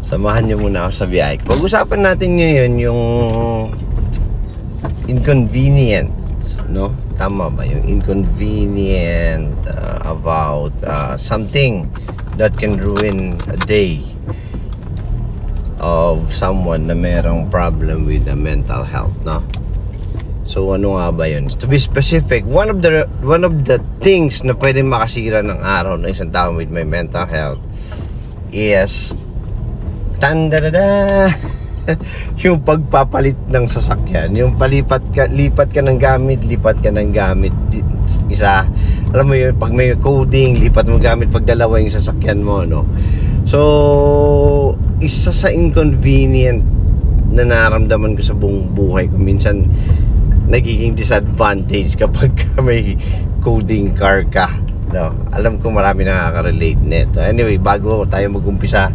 Samahan niyo muna ako sa biyahe. Pag-usapan natin ngayon yung inconvenience, no? Tama ba? Yung inconvenient about something that can ruin a day of someone na merong problem with the mental health, no? So ano nga ba yun? To be specific, one of the things na pwede makasira ng araw ng isang tao with my mental health is tandadada yung pagpapalit ng sasakyan, yung lipat ka ng gamit, isa, alam mo yun, pag may coding, lipat mo gamit, pag dalawa yung sasakyan mo, no? So isa sa inconvenient na naramdaman ko sa buong buhay ko, minsan nagiging disadvantage kapag may coding car ka, no? Alam ko marami nakaka-relate nito. Anyway, bago tayo mag-umpisa,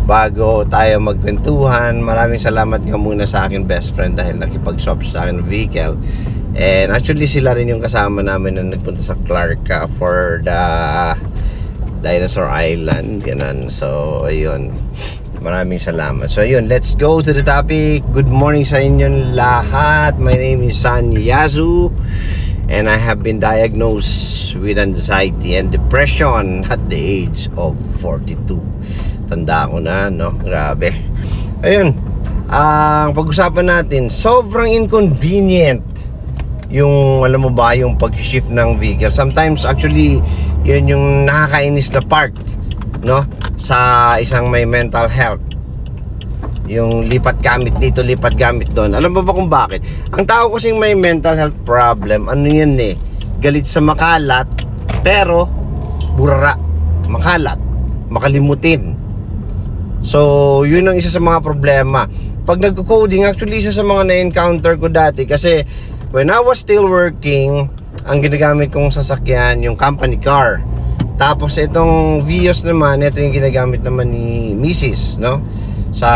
bago tayo magkwentuhan, maraming salamat nga muna sa akin best friend dahil nakipag-swap sa akin ng vehicle. And actually sila rin yung kasama namin na nagpunta sa Clarka for the Dinosaur Island, ganun. So ayun, maraming salamat. So ayun, let's go to the topic. Good morning sa inyong lahat. My name is San Yazu and I have been diagnosed with anxiety and depression at the age of 42. Tanda ko na, no? Grabe. Ayun, ang pag-usapan natin, sobrang inconvenient yung, alam mo ba, yung pag-shift ng vehicle. Sometimes actually yun yung nakakainis na part, no, sa isang may mental health, yung lipat gamit dito, lipat gamit doon. Alam mo ba kung bakit? Ang tao kasing may mental health problem, ano yan eh, galit sa makalat, pero burara, makalat, makalimutin. So yun ang isa sa mga problema pag nagko-coding. Actually isa sa mga na-encounter ko dati, kasi when I was still working, ang ginagamit kong sasakyan yung company car. Tapos itong Vios naman, ito yung ginagamit naman ni Mrs., no? Sa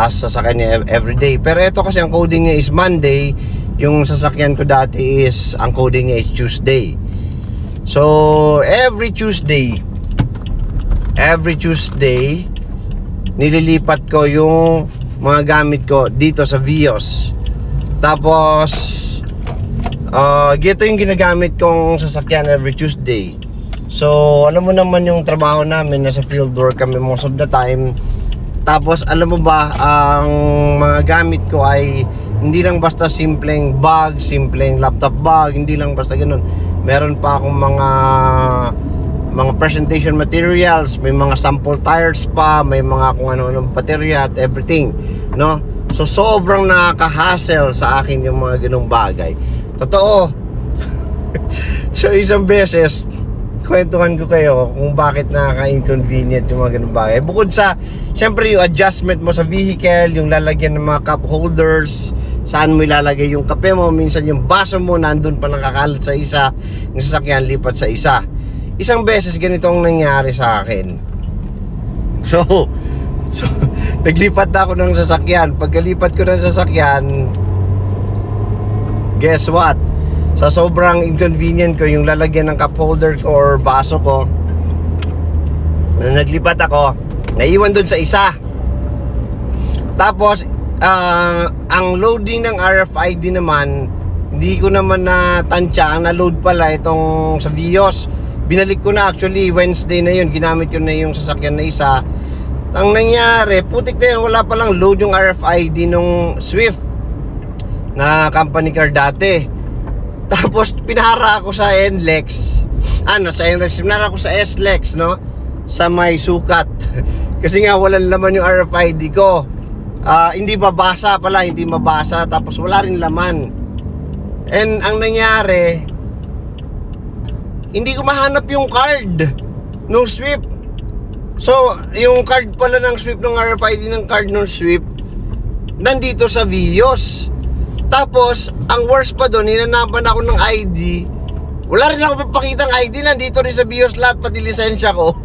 sasakyan niya everyday. Pero ito kasi ang coding niya is Monday. Yung sasakyan ko dati is, ang coding niya is Tuesday. So every Tuesday nililipat ko yung mga gamit ko dito sa Vios. Tapos gito yung ginagamit kong sasakyan every Tuesday. So alam mo naman yung trabaho namin, nasa field work kami most of the time. Tapos alam mo ba, ang mga gamit ko ay hindi lang basta simpleng bag, simpleng laptop bag, hindi lang basta ganun. Meron pa akong mga presentation materials, may mga sample tires pa, may mga kung ano-anong baterya at everything, no? So sobrang nakaka-hassle sa akin yung mga ganung bagay. Totoo. So isang beses kwentuhan ko kayo kung bakit nakaka-inconvenient yung mga ganung bagay. Bukod sa, syempre yung adjustment mo sa vehicle, yung lalagyan ng mga cup holders, saan mo ilalagay yung kape mo, minsan yung baso mo nandun pa nakakalat sa isa, yung sasakyan lipat sa isa. Isang beses ganito ang nangyari sa akin. So naglipat na ako ng sasakyan. Pagkalipat ko ng sasakyan, guess what? Sa sobrang inconvenient ko yung lalagyan ng cup holder ko or baso ko, naglipat ako, naiwan dun sa isa. Tapos ang loading ng RFID naman, hindi ko naman natansya. Ang na-load pala itong sa Vios. Binalik ko na, actually Wednesday na yun, ginamit ko na yung sasakyan na isa. Ang nangyari, putik na yun, wala palang load yung RFID nung Swift na company car dati. Tapos pinahara ako sa NLEX, pinahara ako sa SLEX, no, sa may sukat. Kasi nga walang laman yung RFID ko. Hindi mabasa, tapos wala rin laman. And ang nangyari, hindi ko mahanap yung card nung Swift. So, yung card pala ng Swift, ng RFID ng card ng Swift, nandito sa Vios. Tapos, ang worst pa doon, hinanapan ako ng ID. Wala rin ako papakitang ID, nandito rin sa Vios lahat, pati lisensya ko.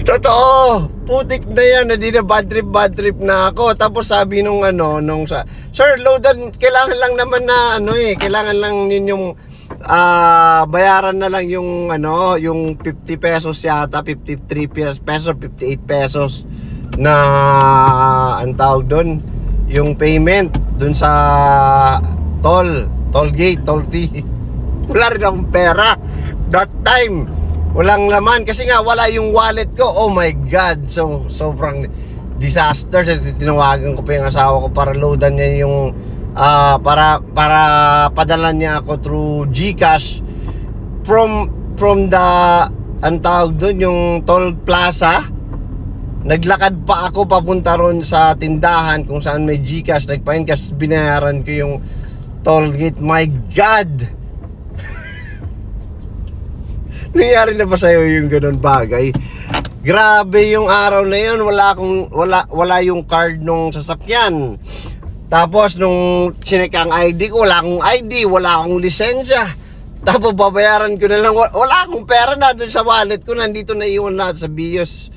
Totoo, putik na yan, hindi na bad trip na ako. Tapos sabi sir, loadan, kailangan lang naman na kailangan lang ninyong bayaran na lang yung ano, yung 50 pesos yata, 53 pesos, 58 pesos na ang tawag doon, yung payment doon sa toll gate, toll fee. Wala rin akong pera that time. Walang laman kasi nga wala yung wallet ko. Oh my God. So sobrang disaster. So, tinawagan ko pa yung asawa ko para loadan niya yung para padala niya ako through GCash from the ang tawag doon, yung toll plaza. Naglakad pa ako papunta ron sa tindahan kung saan may GCash. Nagpa-encash, binayaran ko yung toll gate. My God! Nangyari na ba sa'yo yung ganun bagay? Grabe yung araw na yun. Wala yung card nung sasakyan. Tapos nung sinek ang ID ko, wala akong ID, wala akong lisensya. Tapos babayaran ko na lang, wala akong pera na dun sa wallet ko, nandito na iwan lahat sa BIOS.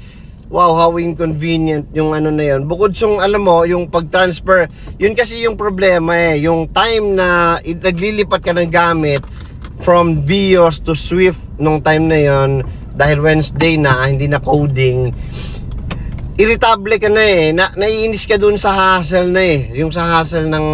Wow, how inconvenient yung ano na yun. Bukod sung alam mo, yung pag-transfer, yun kasi yung problema yung time na naglilipat ka ng gamit from BIOS to Swift nung time na yun, dahil Wednesday na, hindi na coding, irritable ka na naiinis ka dun sa hassle na yung sa hassle ng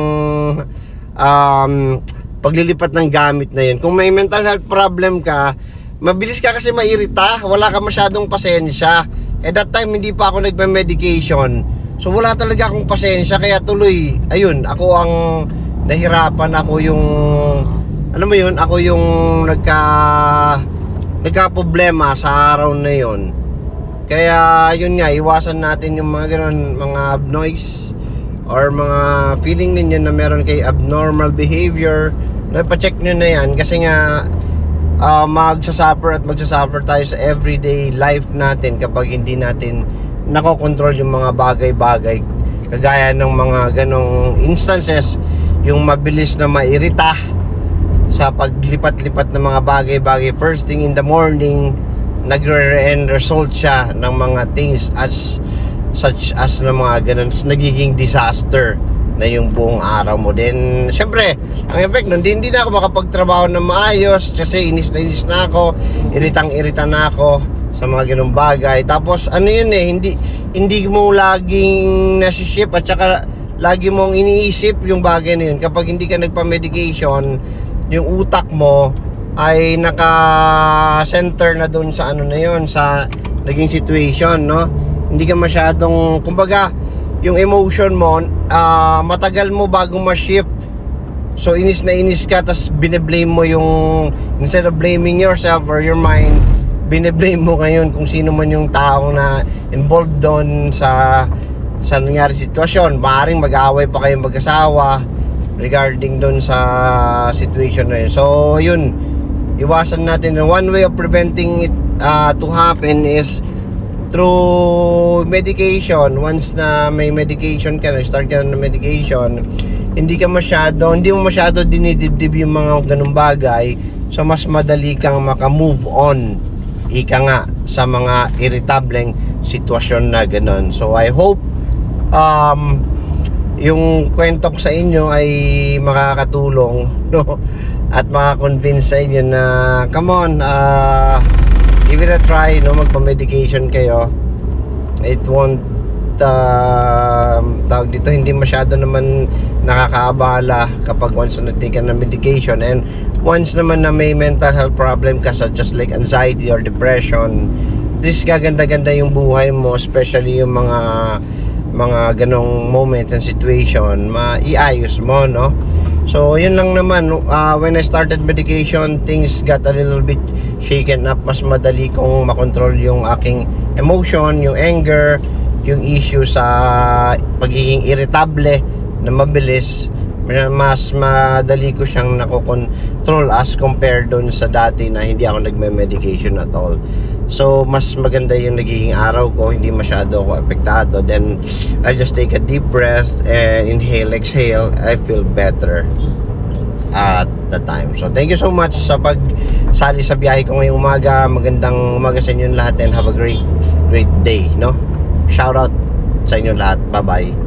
paglilipat ng gamit na yun. Kung may mental health problem ka, mabilis ka kasi mairita, wala ka masyadong pasensya. That time hindi pa ako nagme-medication, so wala talaga akong pasensya, kaya tuloy, ayun, ako ang nahirapan, ako yung, alam mo yun, ako yung nagka-problema sa araw na yun. Kaya yun nga, iwasan natin yung mga gano'n, mga noise or mga feeling ninyo na meron kay abnormal behavior. Napacheck nyo na yan kasi nga magsasuffer tayo sa everyday life natin kapag hindi natin nakokontrol yung mga bagay-bagay, kagaya ng mga ganong instances, yung mabilis na mairita sa paglipat-lipat ng mga bagay-bagay first thing in the morning. Nagre-end result siya ng mga things such as na mga ganun, nagiging disaster na yung buong araw mo. Then syempre ang effect nun, hindi na ako makapagtrabaho na maayos kasi inis na ako, iritang-irita na ako sa mga ganung bagay. Tapos ano yun hindi mo laging nasiship at saka lagi mong iniisip yung bagay na yun. Kapag hindi ka nagpa-medication, yung utak mo ay naka-center na doon sa ano na yun, sa naging situation, no? Hindi ka masyadong, kumbaga, yung emotion mo, matagal mo bago ma-shift. So inis na inis ka, tas bine-blame mo yung, instead of blaming yourself or your mind, bine-blame mo ngayon kung sino man yung taong na involved doon sa nangyari sitwasyon. Maaaring mag-away pa kayong mag-asawa regarding doon sa situation na yun. So yun, iwasan natin. One way of preventing it to happen is through medication. Once na may medication ka, start ka na medication, hindi mo masyado dinidibdib yung mga ganung bagay, so mas madali kang maka-move on, ika nga, sa mga irritableng sitwasyon na ganun. So I hope yung kwento ko sa inyo ay makakatulong, no? At makakonvince sa inyo na come on, give it a try, no? Magpa-medication kayo. It won't tawag dito, hindi masyado naman nakakaabala kapag once na nag-take ng medication. And once naman na may mental health problem ka, such as like anxiety or depression, this gaganda-ganda yung buhay mo, especially yung mga ganong moments and situation, maiayos mo, no? So yun lang naman. When I started medication, things got a little bit shaken up. Mas madali kong makontrol yung aking emotion, yung anger, yung issue sa pagiging irritable na mabilis. Mas madali ko siyang nakokontrol as compared dun sa dati na hindi ako nagme-medication at all. So mas maganda yung nagiging araw ko, hindi masyado ako apektado. Then I just take a deep breath and inhale, exhale. I feel better at the time. So thank you so much sa pagsali sa biyahe ko ngayong umaga. Magandang umaga sa inyo lahat and have a great day, no? Shout out sa inyo lahat. Bye bye.